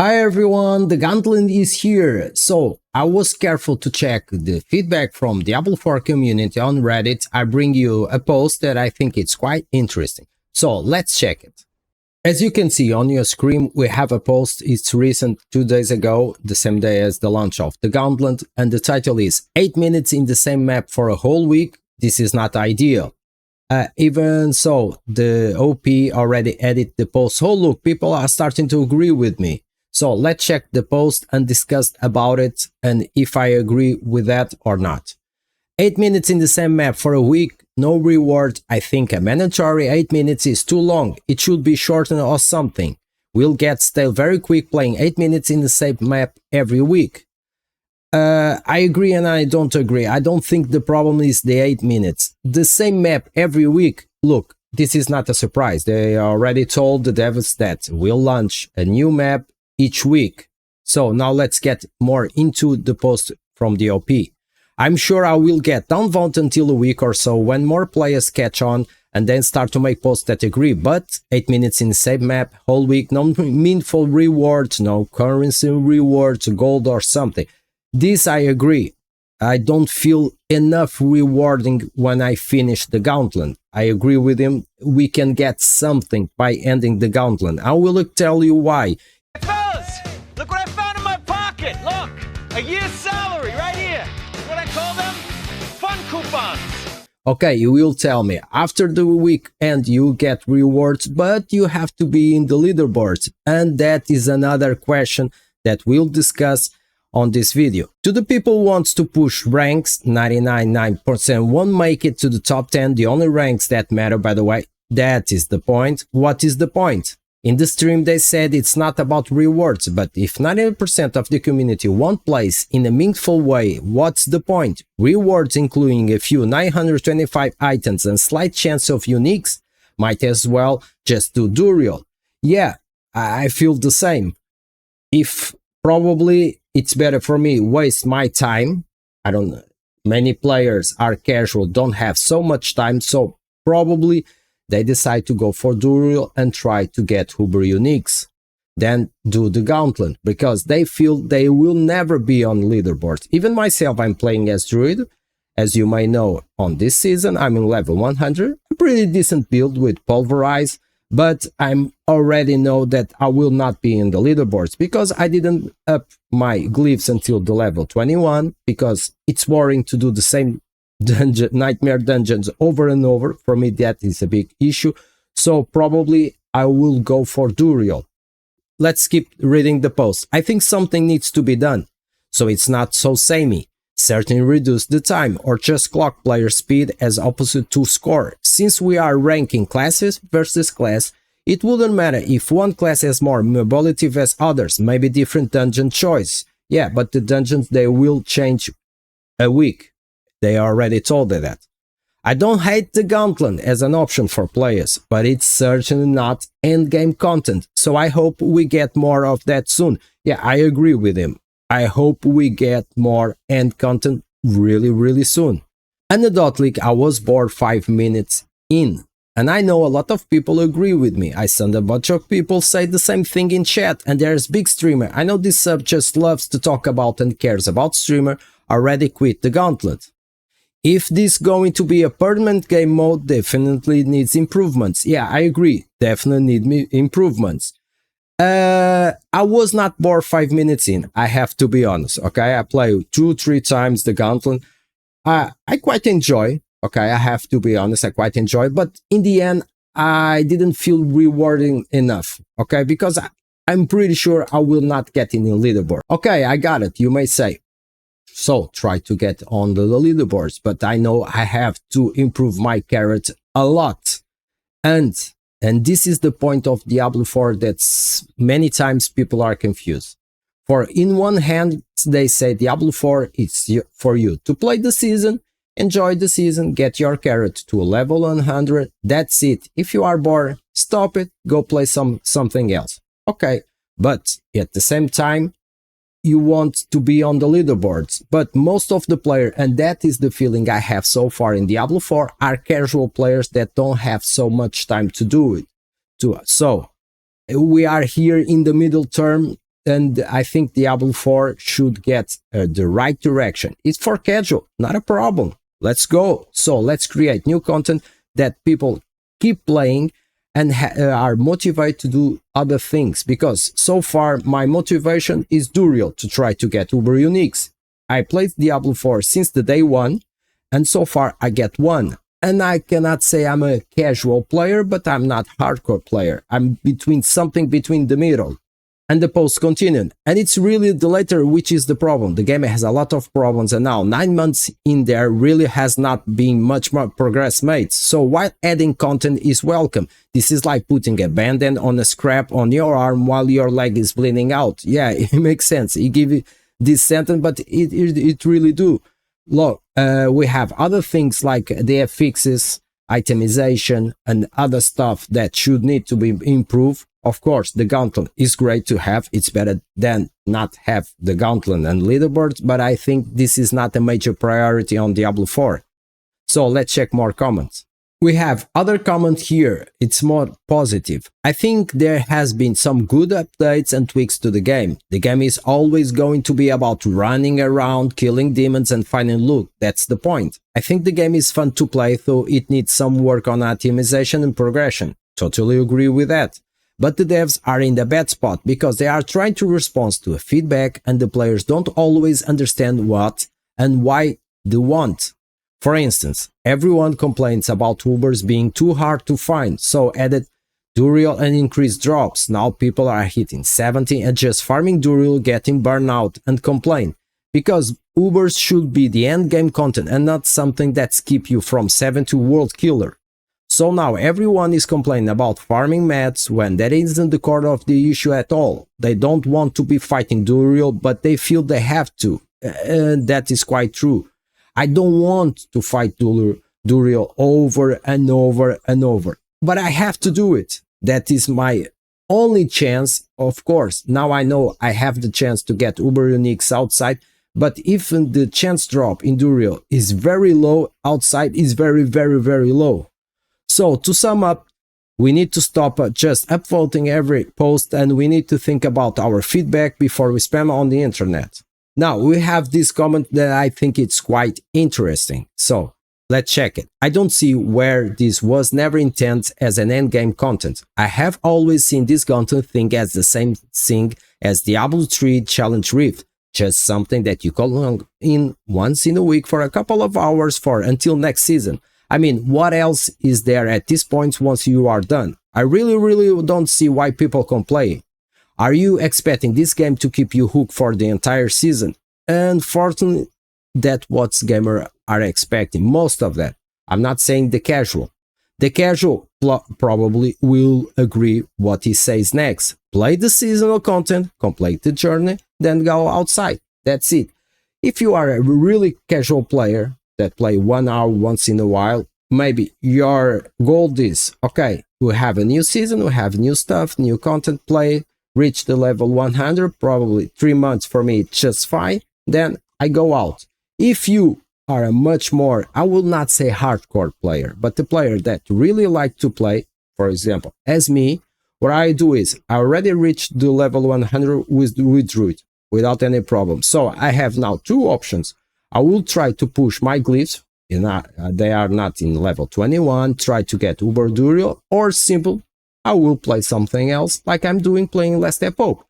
Hi everyone, the Gauntlet is here. So I was careful to check the feedback from Diablo 4 community on Reddit. I bring you a post that I think it's quite interesting. So let's check it. As you can see on your screen, we have a post. It's recent, 2 days ago, the same day as the launch of the Gauntlet, and the title is 8 minutes in the same map for a whole week. This is not ideal. Even so, the OP already edited the post. Oh look, people are starting to agree with me. So let's check the post and discuss about it and if I agree with that or not. 8 minutes in the same map for a week, no reward. I think a mandatory 8 minutes is too long. It should be shortened or something. We'll get stale very quick playing 8 minutes in the same map every week. I agree and I don't agree. I don't think the problem is the 8 minutes. The same map every week. Look, this is not a surprise. They already told the devs that we'll launch a new map each week. So now let's get more into the post from the OP. I'm sure I will get downvoted until a week or so when more players catch on and then start to make posts that agree, but 8 minutes in the same map, whole week, no meaningful rewards, no currency rewards, gold or something. This I agree. I don't feel enough rewarding when I finish the Gauntlet. I agree with him. We can get something by ending the Gauntlet. I will tell you why. Look what I found in my pocket! Look! A year's salary right here! What I call them? Fun coupons! Okay, you will tell me, after the weekend you get rewards, but you have to be in the leaderboards. And that is another question that we'll discuss on this video. To the people who wants to push ranks, 99.9% won't make it to the top 10, the only ranks that matter, by the way. That is the point. What is the point? In the stream they said it's not about rewards, but if 90% of the community won't place in a meaningful way, what's the point? Rewards including a few 925 items and slight chance of uniques might as well just do Duriel. Yeah, I feel the same. If probably it's better for me waste my time. I don't know. Many players are casual, don't have so much time, so probably they decide to go for Duriel and try to get Uber Uniques. Then do the Gauntlet, because they feel they will never be on leaderboards. Even myself, I'm playing as Druid. As you may know, on this season, I'm in level 100. A pretty decent build with Pulverize, but I already know that I will not be in the leaderboards because I didn't up my glyphs until the level 21, because it's boring to do the same nightmare dungeons over and over. For me that is a big issue, so probably I will go for Duriel. Let's keep reading the post. I think something needs to be done so it's not so samey. Certainly reduce the time or just clock player speed as opposite to score. Since we are ranking classes versus class, it wouldn't matter if one class has more mobility as others, maybe different dungeon choice. Yeah, but the dungeons, they will change a week. They already told me that. I don't hate the Gauntlet as an option for players, but it's certainly not endgame content, so I hope we get more of that soon. Yeah, I agree with him. I hope we get more end content really soon. Anecdotally, I was bored 5 minutes in, and I know a lot of people agree with me. I saw a bunch of people say the same thing in chat, and there's big streamer. I know this sub just loves to talk about and cares about streamer, already quit the Gauntlet. If this going to be a permanent game mode, definitely needs improvements. Yeah, I agree. Definitely need improvements. I was not bored 5 minutes in. I have to be honest. Okay, I play 2-3 times the Gauntlet. I quite enjoy. Okay, I have to be honest. I quite enjoy. But in the end, I didn't feel rewarding enough. Okay, because I'm pretty sure I will not get in the leaderboard. Okay, I got it. You may say. So try to get on the leaderboards, but I know I have to improve my character a lot. And this is the point of Diablo 4 that's many times people are confused. For in one hand, they say Diablo 4 is for you to play the season, enjoy the season, get your character to a level 100. That's it. If you are bored, stop it, go play something else. Okay, but at the same time, you want to be on the leaderboards, but most of the players, and that is the feeling I have so far in Diablo 4, are casual players that don't have so much time to do it. So we are here in the middle term and I think Diablo 4 should get the right direction. It's for casual, not a problem. Let's go. So let's create new content that people keep playing and are motivated to do other things, because so far my motivation is Duriel to try to get Uber Uniques. I played Diablo 4 since the day one, and so far I get one. And I cannot say I'm a casual player, but I'm not hardcore player. I'm something between the middle and the post continuum. And it's really the latter which is the problem. The game has a lot of problems, and now 9 months in there really has not been much more progress made. So while adding content is welcome, this is like putting a band-aid on a scrap on your arm while your leg is bleeding out. Yeah, it makes sense. You give it this sentence, but it really do. Look, we have other things like the fixes, itemization, and other stuff that should need to be improved. Of course, the Gauntlet is great to have. It's better than not have the Gauntlet and leaderboards, but I think this is not a major priority on Diablo 4. So let's check more comments. We have other comment here. It's more positive. I think there has been some good updates and tweaks to the game. The game is always going to be about running around, killing demons and finding loot. That's the point. I think the game is fun to play, though it needs some work on optimization and progression. Totally agree with that. But the devs are in the bad spot because they are trying to respond to a feedback and the players don't always understand what and why they want. For instance, everyone complains about Ubers being too hard to find, so added Duriel and increased drops. Now people are hitting 70 and just farming Duriel, getting burnout and complain. Because Ubers should be the end game content and not something that keep you from 7 to world killer. So now everyone is complaining about farming mats when that isn't the core of the issue at all. They don't want to be fighting Duriel, but they feel they have to. And that is quite true. I don't want to fight Duriel over and over and over, but I have to do it. That is my only chance. Of course, now I know I have the chance to get Uber Uniques outside, but even the chance drop in Duriel is very low, outside is very, very, very low. So to sum up, we need to stop just upvoting every post, and we need to think about our feedback before we spam on the internet. Now we have this comment that I think it's quite interesting. So let's check it. I don't see where this was never intended as an endgame content. I have always seen this content thing as the same thing as Diablo 3 Challenge Rift. Just something that you call in once in a week for a couple of hours for until next season. I mean, what else is there at this point once you are done? I really don't see why people complain. Are you expecting this game to keep you hooked for the entire season? Unfortunately, that's what gamers are expecting, most of that. I'm not saying the casual. The casual probably will agree what he says next. Play the seasonal content, complete the journey, then go outside. That's it. If you are a really casual player that play 1 hour once in a while, maybe your goal is, okay, we have a new season, we have new stuff, new content, play, reach the level 100, probably 3 months for me, it's just fine. Then I go out. If you are a much more, I will not say hardcore player, but the player that really like to play, for example, as me, what I do is I already reached the level 100 with Druid without any problem. So I have now 2 options. I will try to push my glyphs, they are not in level 21, try to get Uber Duriel, or simple, I will play something else like I'm doing playing Last Epoch.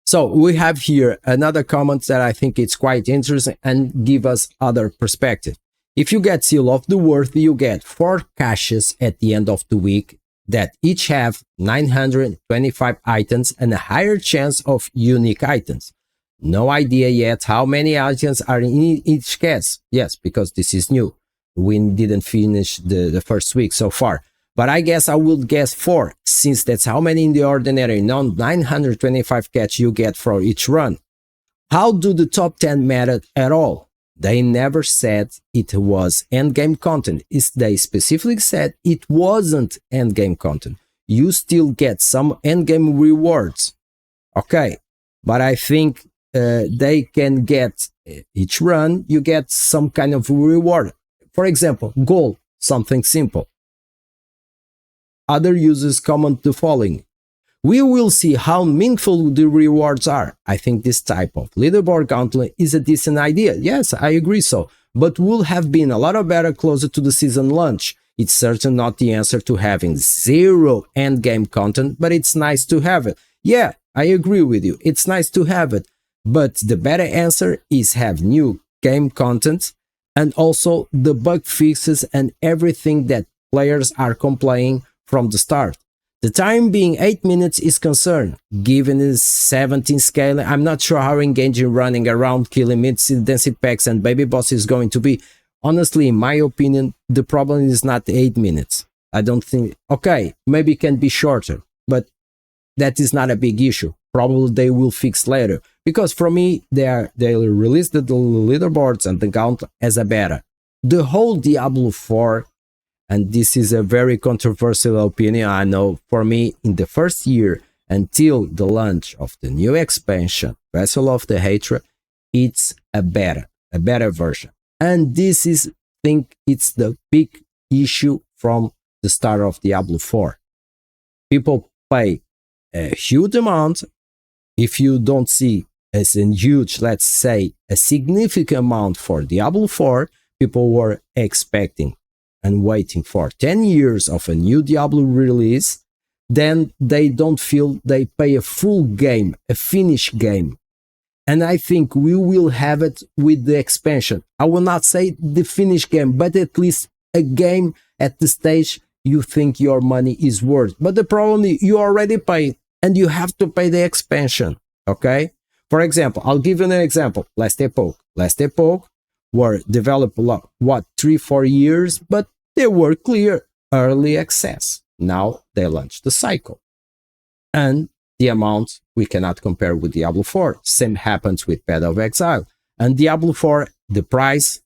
So we have here another comment that I think it's quite interesting and give us other perspective. If you get Seal of the Worth, you get 4 caches at the end of the week that each have 925 items and a higher chance of unique items. No idea yet how many items are in each cache. Yes, because this is new. We didn't finish the first week so far. But I guess I will guess 4, since that's how many in the ordinary 925 cache you get for each run. How do the top 10 matter at all? They never said it was endgame content. They specifically said it wasn't endgame content. You still get some endgame rewards. Okay, but I think they can get each run, you get some kind of reward. For example, goal, something simple. Other users comment the following: we will see how meaningful the rewards are. I think this type of leaderboard gauntlet is a decent idea. Yes, I agree so, but would have been a lot better closer to the season launch. It's certainly not the answer to having zero endgame content, but it's nice to have it. Yeah, I agree with you. It's nice to have it, but the better answer is have new game content and also the bug fixes and everything that players are complaining from the start. The time being 8 minutes is concerned. Given the 17 scale, I'm not sure how engaging running around killing mid-density packs and baby boss is going to be. Honestly, in my opinion, the problem is not 8 minutes. I don't think... Okay, maybe it can be shorter, but that is not a big issue. Probably they will fix later. Because for me, they released the leaderboards and the Gauntlet as a beta. The whole Diablo 4... and this is a very controversial opinion, I know. For me, in the first year until the launch of the new expansion, Vessel of the Hatred, it's a better version. And this is, I think, it's the big issue from the start of Diablo 4. People pay a huge amount. If you don't see as a huge, let's say, a significant amount for Diablo 4, people were expecting and waiting for 10 years of a new Diablo release, then they don't feel they pay a full game, a finished game. And I think we will have it with the expansion. I will not say the finished game, but at least a game at the stage you think your money is worth. But the problem is you already paid and you have to pay the expansion, okay? For example, I'll give you an example. Last Epoch were developed, 3-4 years, but they were clear early access. Now they launched the cycle. And the amount we cannot compare with Diablo 4. Same happens with Path of Exile. And Diablo 4, the price,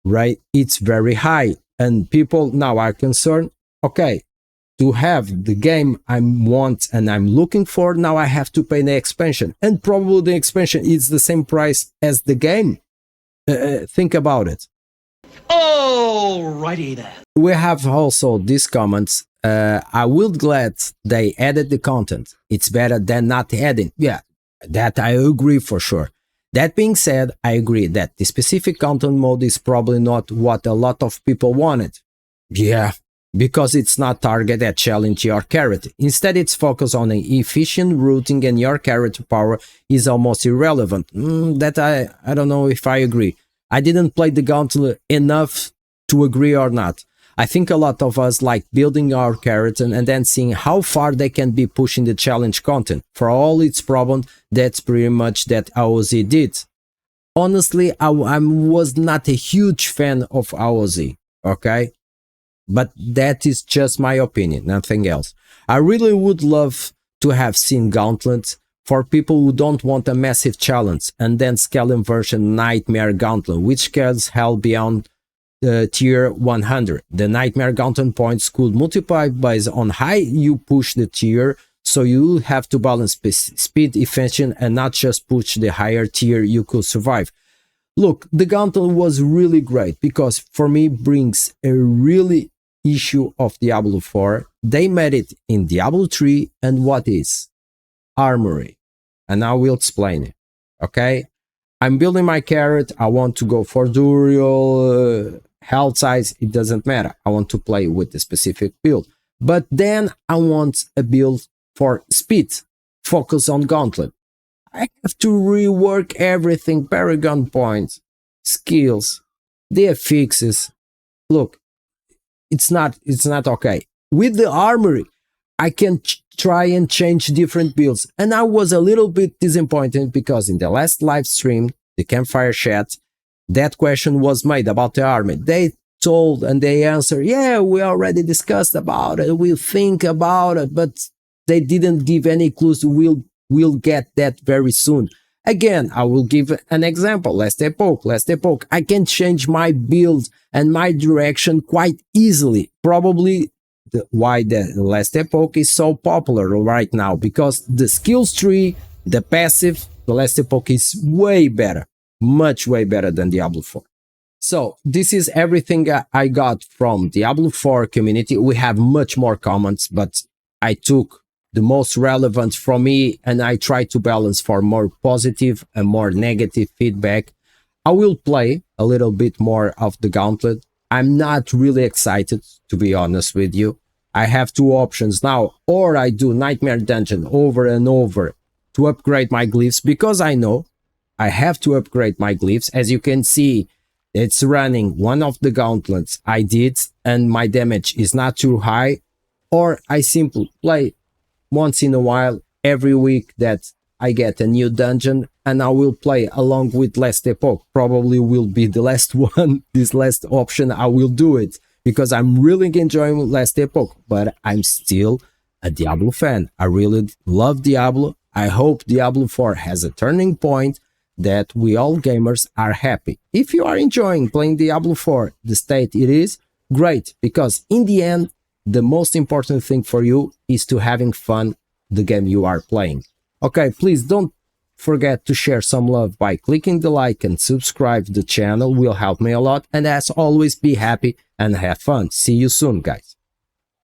right, it's very high. And people now are concerned, okay, to have the game I want and I'm looking for, now I have to pay the expansion. And probably the expansion is the same price as the game. Think about it. Alrighty then. We have also these comments. I will glad they added the content. It's better than not adding. Yeah, that I agree for sure. That being said, I agree that the specific content mode is probably not what a lot of people wanted. Yeah, because it's not targeted at challenge your character. Instead, it's focused on an efficient routing and your character power is almost irrelevant. That I don't know if I agree. I didn't play the Gauntlet enough to agree or not. I think a lot of us like building our character and then seeing how far they can be pushing the challenge content. For all its problems, that's pretty much that AOZ did. Honestly, I was not a huge fan of AOZ, okay? But that is just my opinion, nothing else. I really would love to have seen Gauntlet for people who don't want a massive challenge, and then scaling version Nightmare Gauntlet, which scales hell beyond tier 100. The Nightmare Gauntlet points could multiply based on how you push the tier, so you have to balance speed, efficiency, and not just push the higher tier you could survive. Look, the Gauntlet was really great because for me brings a really issue of Diablo 4. They made it in Diablo 3 and what is? Armory. And I will explain it. Okay? I'm building my character. I want to go for Duriel, health size, it doesn't matter. I want to play with a specific build. But then I want a build for speed. Focus on Gauntlet. I have to rework everything. Paragon points, skills, the fixes. Look, it's not okay. With the armory, I can try and change different builds. And I was a little bit disappointed because in the last live stream, the campfire chat, that question was made about the army. They told and they answered, yeah, we already discussed about it. We'll think about it, but they didn't give any clues. We'll get that very soon. Again, I will give an example. Last Epoch. I can change my build and my direction quite easily. Probably why the Last Epoch is so popular right now, because the skills tree, the passive, the Last Epoch is way better, much way better than Diablo 4. So this is everything I got from Diablo 4 community. We have much more comments, but I took the most relevant from me and I try to balance for more positive and more negative feedback. I will play a little bit more of the Gauntlet. I'm not really excited, to be honest with you. I have two options now, or I do Nightmare Dungeon over and over to upgrade my glyphs, because I know I have to upgrade my glyphs. As you can see, it's running one of the gauntlets I did and my damage is not too high, or I simply play once in a while every week that I get a new dungeon, and I will play along with Last Epoch. Probably will be the last one, this last option. I will do it because I'm really enjoying Last Epoch, but I'm still a Diablo fan. I really love Diablo. I hope Diablo 4 has a turning point that we all gamers are happy. If you are enjoying playing Diablo 4, the state it is, great, because in the end, the most important thing for you is to having fun the game you are playing. Okay, please don't forget to share some love by clicking the like and subscribe to the channel, will help me a lot. And as always, be happy and have fun. See you soon, guys.